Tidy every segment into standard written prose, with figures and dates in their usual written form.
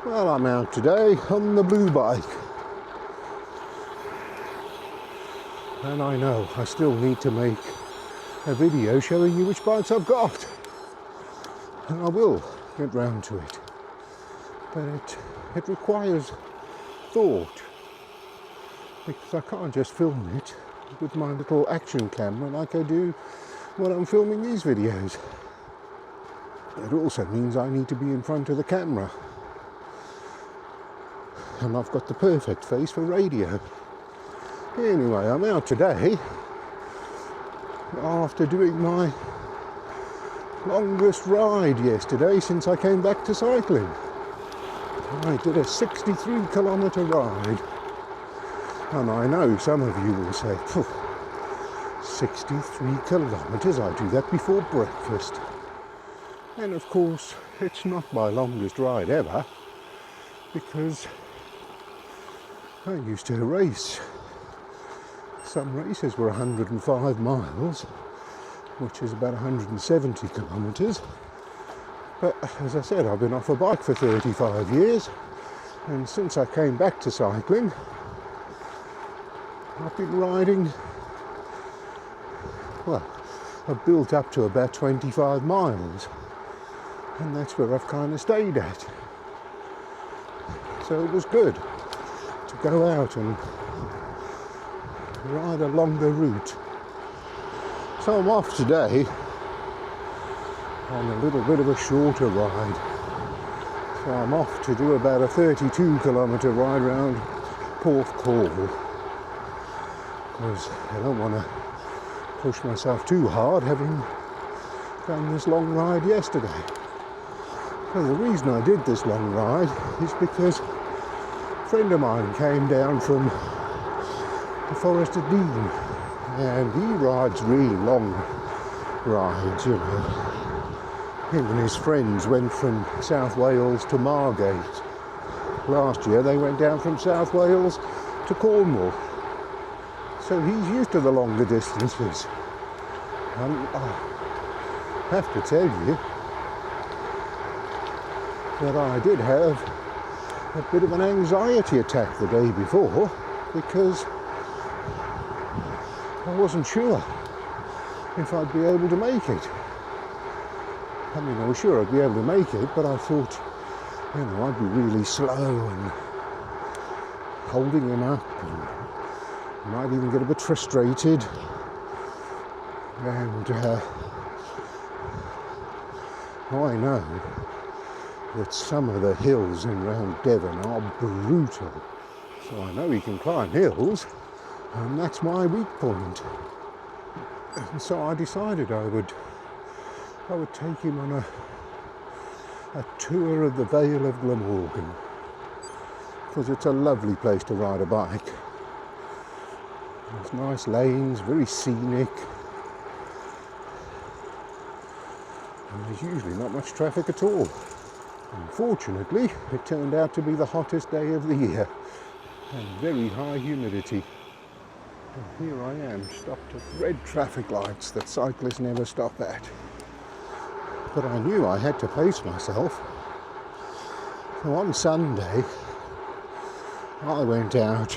Well, I'm out today on the blue bike. And I know I still need to make a video showing you which bikes I've got. And I will get round to it. But it requires thought. Because I can't just film it with my little action camera like I do when I'm filming these videos. It also means I need to be in front of the camera. And I've got the perfect face for radio. Anyway, I'm out today after doing my longest ride yesterday since I came back to cycling. I did a 63-kilometre ride. And I know some of you will say, 63 kilometres, I do that before breakfast. And of course, it's not my longest ride ever, because I used to race. Some races were 105 miles, which is about 170 kilometres. But as I said, I've been off a bike for 35 years, and since I came back to cycling, I've been riding, well, I've built up to about 25 miles, and that's where I've kind of stayed at. So it was good to go out and ride a longer route. So I'm off today on a little bit of a shorter ride. So I'm off to do about a 32-kilometre ride around Porthcawl, because I don't want to push myself too hard having done this long ride yesterday. Well, the reason I did this long ride is because a friend of mine came down from the Forest of Dean, and he rides really long rides, you know. Him and his friends went from South Wales to Margate. Last year they went down from South Wales to Cornwall. So he's used to the longer distances. And I have to tell you that I did have a bit of an anxiety attack the day before, because I wasn't sure if I'd be able to make it. I mean, I was sure I'd be able to make it, but I thought, you know, I'd be really slow and holding him up, and might even get a bit frustrated. And I know that some of the hills in around Devon are brutal. So I know he can climb hills, and that's my weak point. And so I decided I would take him on a tour of the Vale of Glamorgan, because it's a lovely place to ride a bike. There's nice lanes, very scenic, and there's usually not much traffic at all. Unfortunately, it turned out to be the hottest day of the year, and very high humidity. And here I am, stopped at red traffic lights that cyclists never stop at. But I knew I had to pace myself. So on Sunday, I went out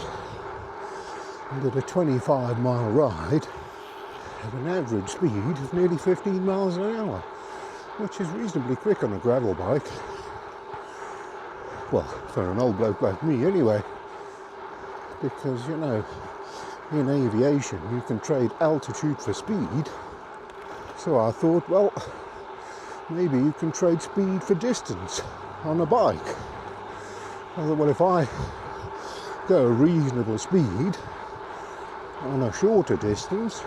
and did a 25-mile ride at an average speed of nearly 15 miles an hour, which is reasonably quick on a gravel bike. Well, for an old bloke like me anyway, because, you know, in aviation you can trade altitude for speed. So I thought, well, maybe you can trade speed for distance on a bike. I thought, well, if I go a reasonable speed on a shorter distance,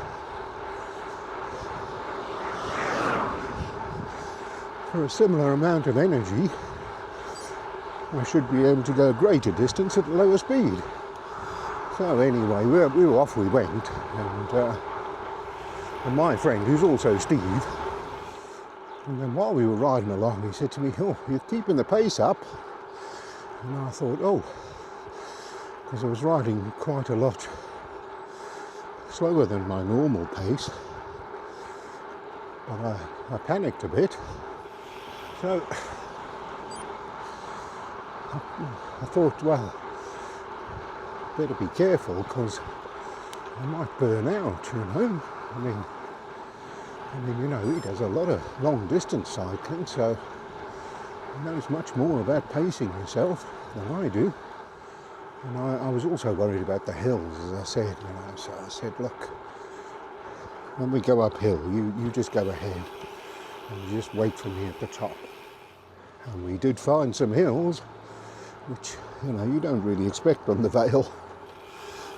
for a similar amount of energy, I should be able to go a greater distance at a lower speed. So anyway, off we went, and my friend, who's also Steve, and then while we were riding along, he said to me, "Oh, you're keeping the pace up." And I thought, oh, because I was riding quite a lot slower than my normal pace, but I panicked a bit. So I thought, well, better be careful because I might burn out, you know. I mean, you know, he does a lot of long distance cycling, so he knows much more about pacing yourself than I do. And I was also worried about the hills, as I said, you know. So I said, look, when we go uphill, you just go ahead and you just wait for me at the top. And we did find some hills, which, you know, you don't really expect on the Vale.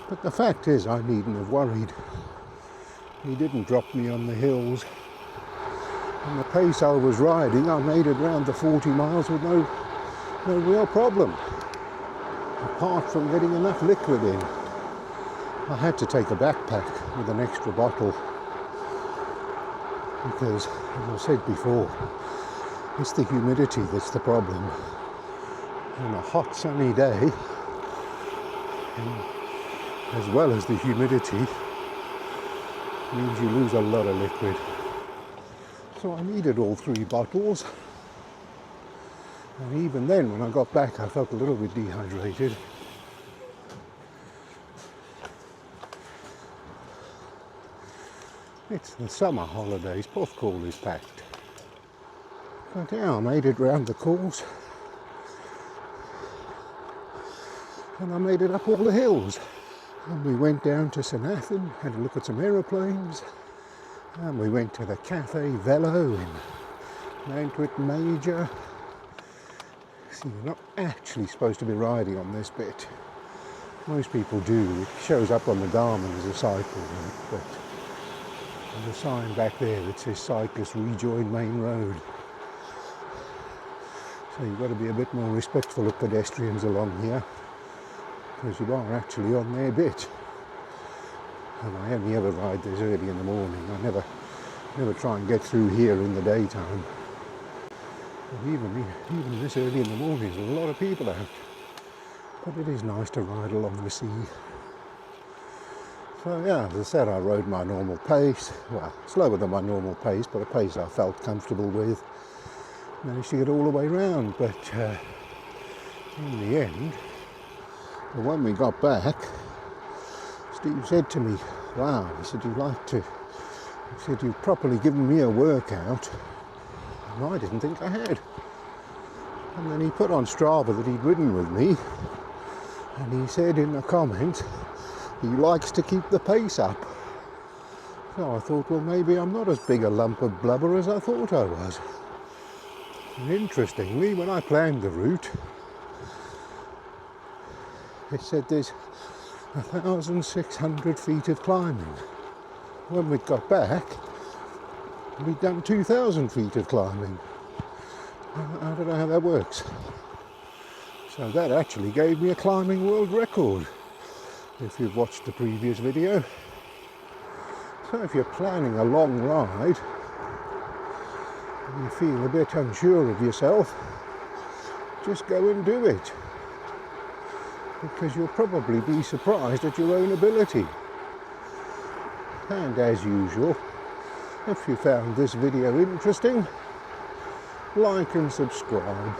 But the fact is, I needn't have worried. He didn't drop me on the hills. And the pace I was riding, I made it round the 40 miles with no real problem. Apart from getting enough liquid in. I had to take a backpack with an extra bottle. Because, as I said before, it's the humidity that's the problem. On a hot sunny day, as well as the humidity, means you lose a lot of liquid. So I needed all 3 bottles. And even then, when I got back, I felt a little bit dehydrated. It's the summer holidays, Porthcawl is packed. But yeah, I made it round the course. And I made it up all the hills. And we went down to St Athan, had a look at some aeroplanes. And we went to the Cafe Velo in Mountwit Major. See, you're not actually supposed to be riding on this bit. Most people do. It shows up on the Garmin as a cycle route, but there's a sign back there that says Cyclists Rejoin Main Road. So you've got to be a bit more respectful of pedestrians along here, because you are actually on their bit. And I only ever ride this early in the morning. I never try and get through here in the daytime. And even this early in the morning, there's a lot of people out. But it is nice to ride along the sea. So yeah, as I said, I rode my normal pace. Well, slower than my normal pace, but a pace I felt comfortable with. Managed to get all the way round, but in the end, when we got back, Steve said to me, wow, he said, he said, you've properly given me a workout. And I didn't think I had. And then he put on Strava that he'd ridden with me, and he said in the comments, he likes to keep the pace up. So I thought, well, maybe I'm not as big a lump of blubber as I thought I was. And interestingly, when I planned the route, it said there's 1,600 feet of climbing. When we got back, we'd done 2,000 feet of climbing. I don't know how that works. So that actually gave me a climbing world record, if you've watched the previous video. So if you're planning a long ride, and you feel a bit unsure of yourself, just go and do it. Because you'll probably be surprised at your own ability. And as usual, if you found this video interesting, like and subscribe.